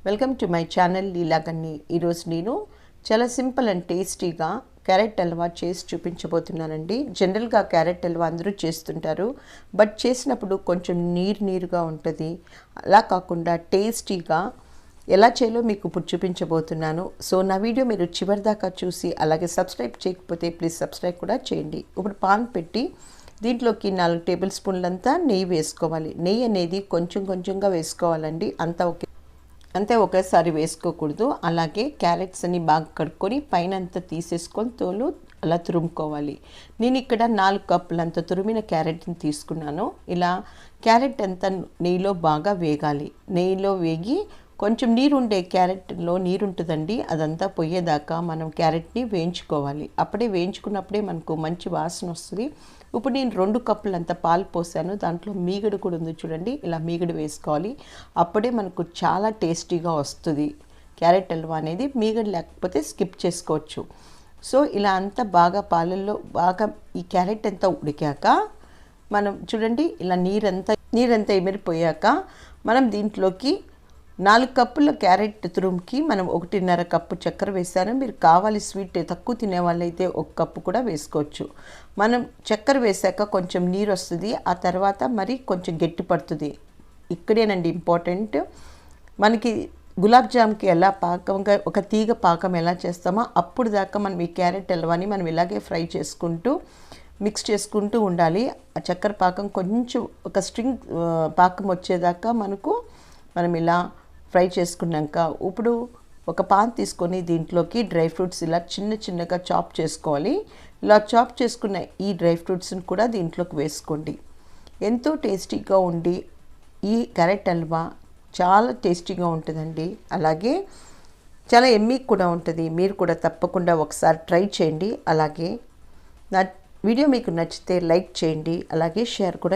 Welcome to my channel లీలా గన్ని. ఈరోజు నేను చాలా సింపుల్ అండ్ టేస్టీగా క్యారెట్ హల్వా చేసి చూపించబోతున్నానండి. జనరల్గా క్యారెట్ హల్వా అందరూ చేస్తుంటారు, బట్ చేసినప్పుడు కొంచెం నీరుగా ఉంటుంది. అలా కాకుండా టేస్టీగా ఎలా చేయాలో మీకు ఇప్పుడు చూపించబోతున్నాను. సో నా వీడియో మీరు చివరిదాకా చూసి అలాగే సబ్స్క్రైబ్ చేయకపోతే ప్లీజ్ సబ్స్క్రైబ్ కూడా చేయండి. ఇప్పుడు పాన్ పెట్టి దీంట్లోకి 4 టేబుల్ స్పూన్లంతా నెయ్యి వేసుకోవాలి. నెయ్యి అనేది కొంచెంగా వేసుకోవాలండి, అంతే ఒకేసారి వేసుకోకూడదు. అలాగే క్యారెట్స్ అన్ని బాగా కడుక్కొని పైన అంతా తీసేసుకొని తోలు అలా తురుముకోవాలి. నేను ఇక్కడ 4 కప్పులంత తురిమిన క్యారెట్ని తీసుకున్నాను. ఇలా క్యారెట్ అంతా నెయ్యిలో బాగా వేగాలి. నెయ్యిలో వేగి కొంచెం నీరు ఉండే క్యారెట్లో నీరు ఉంటుందండి, అదంతా పోయేదాకా మనం క్యారెట్ని వేయించుకోవాలి. అప్పుడే వేయించుకున్నప్పుడే మనకు మంచి వాసన వస్తుంది. ఇప్పుడు నేను 2 కప్పులంత పాలు పోసాను. దాంట్లో మీగడ కూడా ఉంది చూడండి, ఇలా మీగడ వేసుకోవాలి. అప్పుడే మనకు చాలా టేస్టీగా వస్తుంది క్యారెట్ హల్వా అనేది. మీగడ లేకపోతే స్కిప్ చేసుకోవచ్చు. సో ఇలా అంతా బాగా పాలల్లో బాగా ఈ క్యారెట్ అంతా ఉడికాక మనం చూడండి, ఇలా నీరంతా ఎమిరిపోయాక మనం దీంట్లోకి 4 కప్పుల క్యారెట్ తురుముకి మనం 1.5 కప్పు చక్కెర వేసాను. మీరు కావాలి స్వీట్ తక్కువ తినే వాళ్ళైతే 1 కప్పు కూడా వేసుకోవచ్చు. మనం చక్కెర వేసాక కొంచెం నీరు వస్తుంది, ఆ తర్వాత మరి కొంచెం గట్టి పడుతుంది. ఇక్కడేనండి ఇంపార్టెంట్. మనకి గులాబ్ జామ్కి ఎలా పాకంగా ఒక తీగ పాకం ఎలా చేస్తామో అప్పుడు దాకా మనం ఈ క్యారెట్ హల్వాని మనం ఇలాగే ఫ్రై చేసుకుంటూ మిక్స్ చేసుకుంటూ ఉండాలి. ఆ చక్కెర పాకం కొంచెం ఒక స్ట్రింగ్ పాకం వచ్చేదాకా మనం ఇలా ఫ్రై చేసుకున్నాక ఇప్పుడు ఒక పాన్ తీసుకొని దీంట్లోకి డ్రై ఫ్రూట్స్ ఇలా చిన్నగా చాప్ చేసుకోవాలి. ఇలా చాప్ చేసుకున్న ఈ డ్రై ఫ్రూట్స్ని కూడా దీంట్లోకి వేసుకోండి. ఎంతో టేస్టీగా ఉండి ఈ క్యారెట్ హల్వా చాలా టేస్టీగా ఉంటుందండి. అలాగే చాలా ఎమ్మీ కూడా ఉంటుంది. మీరు కూడా తప్పకుండా ఒకసారి ట్రై చేయండి. అలాగే నా వీడియో మీకు నచ్చితే లైక్ చేయండి, అలాగే షేర్ కూడా